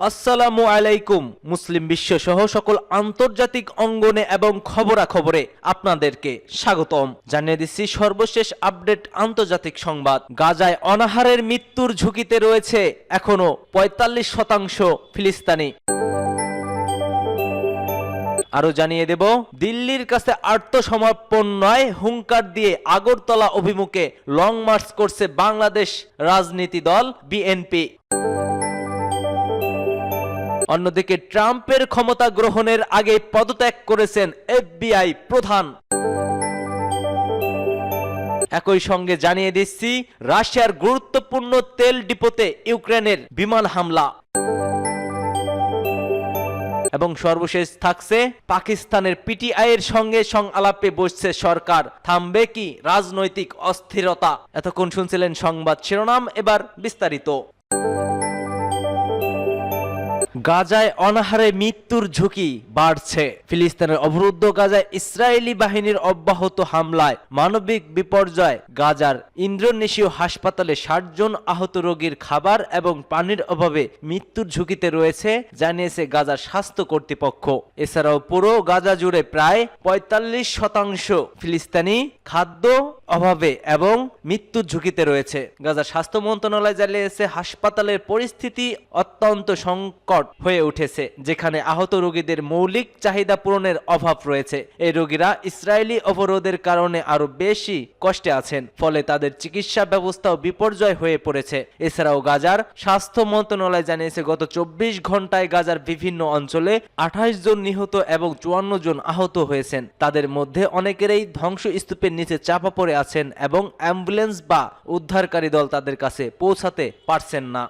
আসসালামু আলাইকুম। মুসলিম বিশ্ব সহ সকল আন্তর্জাতিক অঙ্গনে এবং খবরাখবরে আপনাদেরকে স্বাগতম। জানিয়ে দিচ্ছি সর্বশেষ আপডেট আন্তর্জাতিক সংবাদ। গাজায় অনাহারের মৃত্যুর ঝুঁকিতে রয়েছে এখনো ৪৫% ফিলিস্তিনি। আরো জানিয়ে দেব, দিল্লির কাছে আত্মসমর্পণ নয় হুঙ্কার দিয়ে আগরতলা অভিমুখে লং মার্চ করছে বাংলাদেশ রাজনীতি দল বিএনপি। অন্যদিকে ট্রাম্পের ক্ষমতা গ্রহণের আগে পদত্যাগ করেছেন এফবিআই প্রধান। একই সঙ্গে জানিয়ে দিচ্ছি রাশিয়ার গুরুত্বপূর্ণ তেল ডিপোতে ইউক্রেনের বিমান হামলা। এবং সর্বশেষ থাকছে পাকিস্তানের পিটিআই এর সঙ্গে সংলাপে বসছে সরকার, থামবে কি রাজনৈতিক অস্থিরতা। এতক্ষণ শুনছিলেন সংবাদ শিরোনাম, এবার বিস্তারিত। গাজায় অনাহারে মৃত্যুর ঝুঁকি বাড়ছে। ফিলিস্তিনের অবরুদ্ধ গাজায় ইসরায়েলি বাহিনীর অব্যাহত হামলায় মানবিক বিপর্যয়। গাজার ইন্দোনেশীয় হাসপাতালে ৬০ জন আহত রোগীর খাবার এবং পানির অভাবে মৃত্যুর ঝুঁকিতে রয়েছে জানিয়েছে গাজার স্বাস্থ্য কর্তৃপক্ষ। এছাড়াও পুরো গাজা জুড়ে প্রায় ৪৫% ফিলিস্তিনি খাদ্য অভাবে এবং মৃত্যুর ঝুঁকিতে রয়েছে। গাজার স্বাস্থ্য মন্ত্রণালয় জানিয়েছে হাসপাতালের পরিস্থিতি অত্যন্ত সংকট হয়ে উঠেছে, যেখানে আহত রোগীদের মৌলিক চাহিদা পূরণের অভাব রয়েছে। এই রোগীরা ইসরায়েলি অবরোধের কারণে আরো বেশি কষ্টে আছেন, ফলে তাদের চিকিৎসা ব্যবস্থাও বিপর্যয় হয়ে পড়েছে। এছাড়াও গাজার স্বাস্থ্য মন্ত্রণালয় জানিয়েছে গত ২৪ ঘন্টায় গাজার বিভিন্ন অঞ্চলে ২৮ জন নিহত এবং ৫৪ জন আহত হয়েছেন। তাদের মধ্যে অনেকেরই ধ্বংসস্তূপের নিচে চাপা পড়ে আছেন এবং অ্যাম্বুলেন্স বা উদ্ধারকারী দল তাদের কাছে পৌঁছাতে পারছেন না।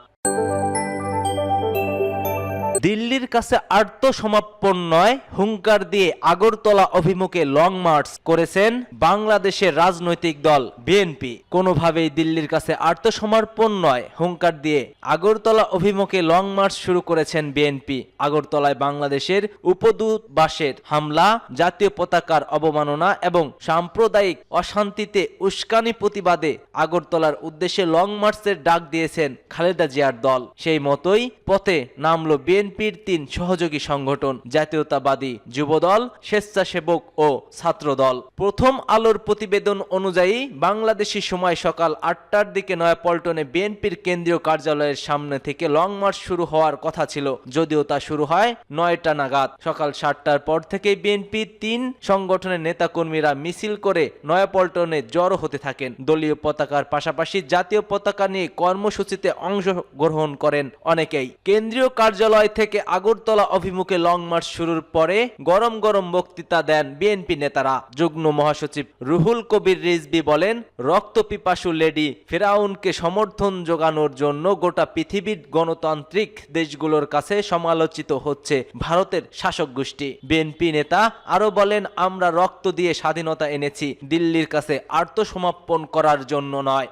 দিল্লির কাছে আত্মসমর্পণ নয় হুঙ্কার দিয়ে আগরতলা অভিমুখে লং মার্চ করেছেন বাংলাদেশের রাজনৈতিক দল বিএনপি। কোনোভাবেই দিল্লির কাছে আত্মসমর্পণ নয় হুঙ্কার দিয়ে আগরতলা অভিমুখে লং মার্চ শুরু করেছেন বিএনপি। আগরতলায় বাংলাদেশের উপদূতাবাসের হামলা, জাতীয় পতাকার অবমাননা এবং সাম্প্রদায়িক অশান্তিতে উস্কানি প্রতিবাদে আগরতলার উদ্দেশ্যে লং মার্চের ডাক দিয়েছেন খালেদা জিয়ার দল। সেই মতোই পথে নামল বিএনপির ৩ সহযোগী সংগঠন, জাতীয়তাবাদী যুবদল, স্বেচ্ছাসেবক ও ছাত্রদল। প্রথম আলোর প্রতিবেদন অনুযায়ী বাংলাদেশি সময় সকাল ৮টার দিকে নয়াপল্টনে বিএনপির কেন্দ্রীয় কার্যালয়ের সামনে থেকে লং মার্চ শুরু হওয়ার কথা ছিল, যদিও তা শুরু হয় ৯টা নাগাদ। সকাল ৭টার পর থেকে বিএনপির ৩ সংগঠনের নেতাকর্মীরা মিছিল করে নয়াপল্টনে জড়ো হতে থাকেন। দলীয় পতাকার পাশাপাশি জাতীয় পতাকা নিয়ে কর্মসূচিতে অংশগ্রহণ করেন অনেকেই। কেন্দ্রীয় কার্যালয় থেকে আগরতলা অভিমুখে লং মার্চ শুরুর পরে গরম গরম বক্তৃতা দেন বিএনপি নেতারা। যুগ্ম মহাসচিব রুহুল কবির রিজভী বলেন, রক্তপিপাসু লেডি ফেরাউনকে সমর্থন যোগানোর জন্য গোটা পৃথিবীর গণতান্ত্রিক দেশগুলোর কাছে সমালোচিত হচ্ছে ভারতের শাসক গোষ্ঠী। বিএনপি নেতা আরো বলেন, আমরা রক্ত দিয়ে স্বাধীনতা এনেছি, দিল্লির কাছে আত্মসমর্পণ করার জন্য নয়।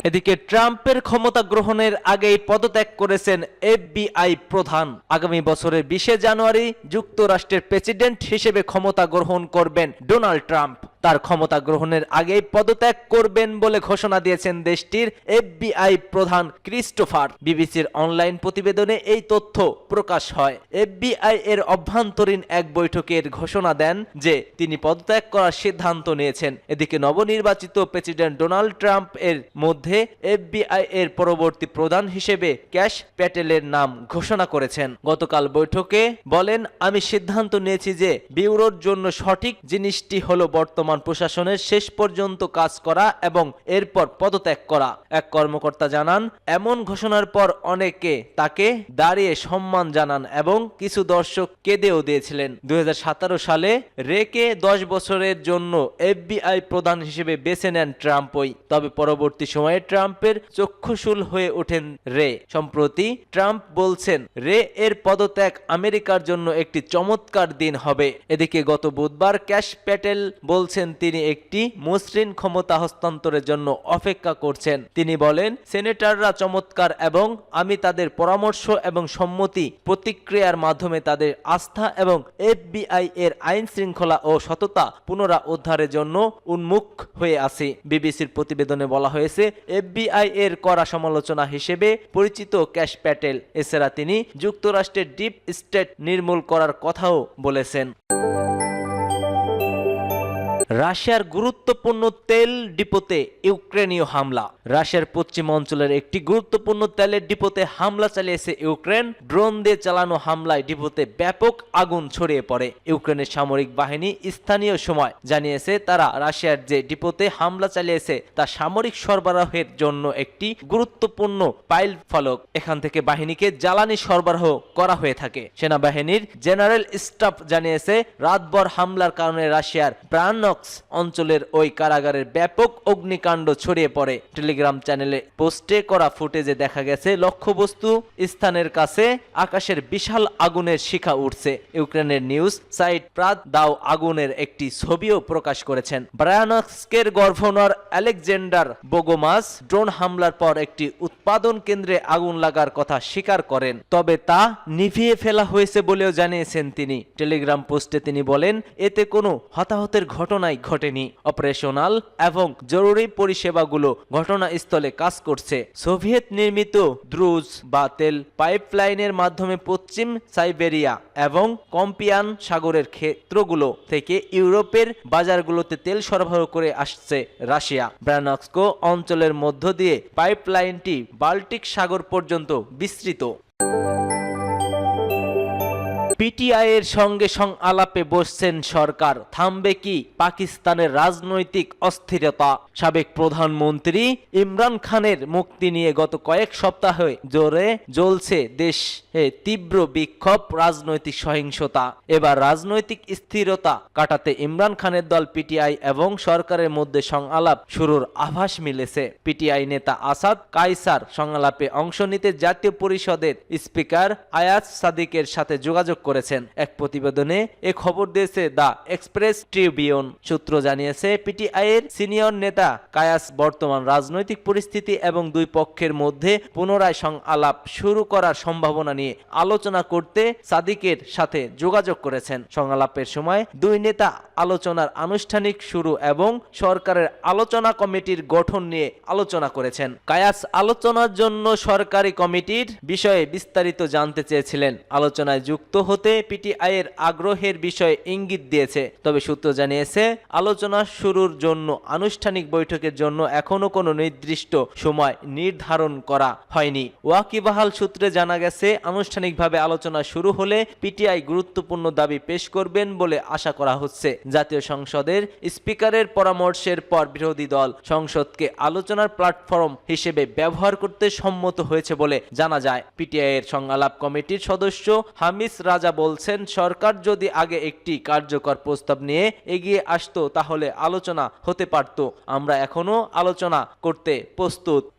এদিকে ট্রাম্পের ক্ষমতা গ্রহণের আগেই পদত্যাগ করেছেন এফবিআই প্রধান। আগামী বছরের ২০ জানুয়ারি যুক্তরাষ্ট্রের প্রেসিডেন্ট হিসেবে ক্ষমতা গ্রহণ করবেন ডোনাল্ড ট্রাম্প। তার ক্ষমতা গ্রহণের আগেই পদত্যাগ করবেন বলে ঘোষণা দিয়েছেন দেশটির এফবিআই প্রধান ক্রিস্টোফার। বিবিসির অনলাইন প্রতিবেদনে এই তথ্য প্রকাশ হয়। এফবিআই এর অভ্যন্তরীণ এক বৈঠকের ঘোষণা দেন যে তিনি পদত্যাগ করার সিদ্ধান্ত নিয়েছেন। এদিকে নবনির্বাচিত প্রেসিডেন্ট ডোনাল্ড ট্রাম্প এর মধ্যে এফবিআই এর পরবর্তী প্রধান হিসেবে ক্যাশ প্যাটেলের নাম ঘোষণা করেছেন। গতকাল বৈঠকে বলেন, আমি সিদ্ধান্ত নিয়েছি যে ব্যুরোর জন্য সঠিক জিনিসটি হলো বর্তমান প্রশাসনের শেষ পর্যন্ত কাজ করা এবং এরপর পদত্যাগ করা। এক কর্মকর্তা জানান, এমন ঘোষণার পর অনেকে তাকে দাঁড়িয়ে সম্মান জানান এবং কিছু দর্শক কেঁদেও দিয়েছিলেন। ২০১৭ সালে রেকে ১০ বছরের জন্য এফবিআই প্রধান হিসেবে বেছে নেন ট্রাম্পই। তবে পরবর্তী সময়ে ট্রাম্পের চক্ষুশূল হয়ে ওঠেন রে। সম্প্রতি ট্রাম্প বলছেন রে এর পদত্যাগ আমেরিকার জন্য একটি চমৎকার দিন হবে। এদিকে গত বুধবার ক্যাশ প্যাটেল বলছেন বলছেন তিনি একটি মসৃণ ক্ষমতা হস্তান্তরের জন্য অপেক্ষা করছেন। তিনি বলেন, সেনেটররা চমৎকার এবং আমি তাদের পরামর্শ এবং সম্মতি প্রতিক্রিয়ার মাধ্যমে তাদের আস্থা এবং এফবিআই এর আইন শৃঙ্খলা ও সততা পুনরুদ্ধারের জন্য উন্মুখ হয়ে আছি। বিবিসির প্রতিবেদনে বলা হয়েছে, এফবিআই এর কড়া সমালোচনা হিসেবে পরিচিত ক্যাশ প্যাটেল এছাড়া তিনি যুক্তরাষ্ট্রের ডিপ স্টেট নির্মূল করার কথাও বলেছেন। রাশিয়ার গুরুত্বপূর্ণ তেল ডিপোতে ইউক্রেনীয় হামলা। রাশিয়ার পশ্চিম অঞ্চলের একটি গুরুত্বপূর্ণ তেলের ডিপোতে হামলা চালিয়েছে ইউক্রেন। ড্রোন দিয়ে চালানো হামলায় ডিপোতে ব্যাপক আগুন ছড়িয়ে পড়ে। ইউক্রেনের সামরিক বাহিনী স্থানীয় সময় জানিয়েছে, তারা রাশিয়ার যে ডিপোতে হামলা চালিয়েছে তা সামরিক সরবরাহের জন্য একটি গুরুত্বপূর্ণ পাইল ফলক। এখান থেকে বাহিনীকে জ্বালানি সরবরাহ করা হয়ে থাকে। সেনাবাহিনীর জেনারেল স্টাফ জানিয়েছে, রাতভর হামলার কারণে রাশিয়ার ব্রায়ানস্ক অঞ্চলের ওই কারাগারের ব্যাপক অগ্নিকাণ্ড ছড়িয়ে পড়ে। টেলিগ্রাম চ্যানেলে পোস্টে করা ফুটেজে দেখা গেছে, লক্ষ্যবস্তু স্থানের কাছে আকাশের বিশাল আগুনের শিখা উঠছে। ইউক্রেনের নিউজ সাইট প্রাদ দাও আগুনের একটি ছবিও প্রকাশ করেছেন। ব্রায়ানস্কের গভর্নর আলেকজান্ডার বোগোমাস ড্রোন হামলার পর একটি উৎপাদন কেন্দ্রে আগুন লাগার কথা স্বীকার করেন, তবে তা নিভিয়ে ফেলা হয়েছে বলেও জানিয়েছেন তিনি। টেলিগ্রাম পোস্টে তিনি বলেন, এতে কোনো হতাহতের ঘটনাই ঘটেনি। অপারেশনাল এবং জরুরি পরিষেবাগুলো ঘটনাস্থলে কাজ করছে। সোভিয়েত নির্মিত দ্রুজ বা তেল পাইপলাইনের মাধ্যমে পশ্চিম সাইবেরিয়া এবং কম্পিয়ান সাগরের ক্ষেত্রগুলো থেকে ইউরোপের বাজারগুলোতে তেল সরবরাহ করে আসছে রাশিয়া। ব্রায়ানস্ক অঞ্চলের মধ্য দিয়ে পাইপলাইনটি বাল্টিক সাগর পর্যন্ত বিস্তৃত। পিটিআই এর সঙ্গে সংলাপে বসছেন সরকার, থামবে কি পাকিস্তানের রাজনৈতিক অস্থিরতা? সাবেক প্রধানমন্ত্রী ইমরান খানের মুক্তি নিয়ে গত কয়েক সপ্তাহে জোরে জ্বলছে দেশে তীব্র বিক্ষোভ, রাজনৈতিক সহিংসতা। এবার রাজনৈতিক স্থিরতা কাটাতে ইমরান খানের দল পিটিআই এবং সরকারের মধ্যে সংলাপ শুরুর আভাস মিলেছে। পিটিআই নেতা আসাদ কায়সার সংলাপে অংশ নিতে জাতীয় পরিষদের স্পিকার আয়াজ সাদিকের সাথে যোগাযোগ করেছেন। এক প্রতিবেদনে এ খবর দিয়েছে দ্য এক্সপ্রেস ট্রিবিউন। সূত্র জানিয়েছে, পিটিআই এর সিনিয়র নেতা কায়াস বর্তমান রাজনৈতিক পরিস্থিতি এবং দুই পক্ষের মধ্যে পুনরায় সংলাপ শুরু করার সম্ভাবনা নিয়ে আলোচনা করতে সাদিকের সাথে যোগাযোগ করেছেন। সংলাপের সময় দুই নেতা আলোচনার আনুষ্ঠানিক শুরু এবং সরকারের আলোচনা কমিটির গঠন নিয়ে আলোচনা করেছেন। কায়াস আলোচনার জন্য সরকারি কমিটির বিষয়ে বিস্তারিত জানতে চেয়েছিলেন। আলোচনায় যুক্ত হতে পিটিআই এর আগ্রহের বিষয়ে ইঙ্গিত দিয়েছে। তবে সূত্র জানিয়েছে, আলোচনা শুরুর জন্য আনুষ্ঠানিক বৈঠকের জন্য এখনো কোনো নির্দিষ্ট সময় নির্ধারণ করা হয়নি। ওয়াকিবহাল সূত্রে জানা গেছে, আনুষ্ঠানিকভাবে আলোচনা শুরু হলে পিটিআই গুরুত্বপূর্ণ দাবি পেশ করবেন বলে আশা করা হচ্ছে। জাতীয় সংসদের স্পিকারের পরামর্শের পর বিরোধী দল সংসদকে আলোচনার প্ল্যাটফর্ম হিসেবে ব্যবহার করতে সম্মত হয়েছে বলে জানা যায়। পিটিআই এর সংলাপ কমিটির সদস্য হামিস রাজা বলছেন, সরকার যদি আগে একটি কার্যকর প্রস্তাব নিয়ে এগিয়ে আসতো তাহলে আলোচনা হতে পারত। আমরা এখনো আলোচনা করতে প্রস্তুত।